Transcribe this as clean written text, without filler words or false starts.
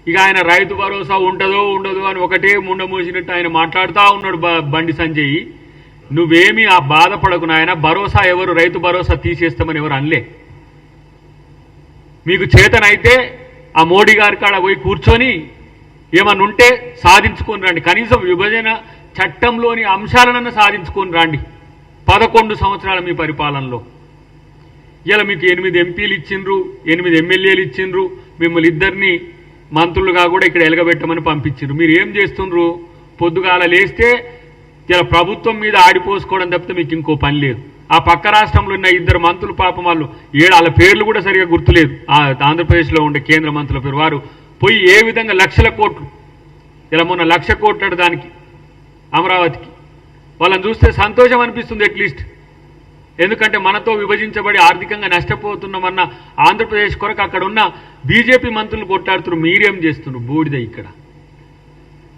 ఇక ఆయన రైతు భరోసా ఉంటుందో ఉండదో అని ఒకటే ముండమూసినట్టు ఆయన మాట్లాడుతూ ఉన్నాడు బండి సంజయ్. నువ్వేమీ ఆ బాధపడకు నాయన, భరోసా ఎవరు రైతు భరోసా తీసేస్తామని ఎవరు అనలే. మీకు చేతనైతే ఆ మోడీ గారి కాడ పోయి కూర్చొని ఏమన్నా ఉంటే సాధించుకొని రండి, కనీసం విభజన చట్టంలోని అంశాలనన్నా సాధించుకొని రండి 11 సంవత్సరాల మీ పరిపాలనలో. ఇలా మీకు 8 ఎంపీలు ఇచ్చిండ్రు, 8 ఎమ్మెల్యేలు ఇచ్చిండ్రు, మిమ్మల్ని ఇద్దరిని మంత్రులుగా కూడా ఇక్కడ ఎలగబెట్టమని పంపించిండ్రు. మీరు ఏం చేస్తుండ్రు? పొద్దుగాల లేస్తే ఇలా ప్రభుత్వం మీద ఆడిపోసుకోవడం తప్పితే మీకు ఇంకో పని లేదు. ఆ పక్క రాష్ట్రంలో ఉన్న 2 మంత్రులు పాపం వాళ్ళు వాళ్ళ పేర్లు కూడా సరిగా గుర్తులేదు. ఆంధ్రప్రదేశ్లో ఉండే కేంద్ర మంత్రుల పేరు. వారు పోయి ఏ విధంగా లక్షల కోట్లు, ఇలా మొన్న 1,00,000 కోట్లు దానికి అమరావతికి, వాళ్ళని చూస్తే సంతోషం అనిపిస్తుంది అట్లీస్ట్. ఎందుకంటే మనతో విభజించబడి ఆర్థికంగా నష్టపోతున్నామన్న ఆంధ్రప్రదేశ్ కొరకు అక్కడ ఉన్న బీజేపీ మంత్రులు కొట్టాడుతున్నారు. మీరేం చేస్తున్నారు? బూడిద ఇక్కడ.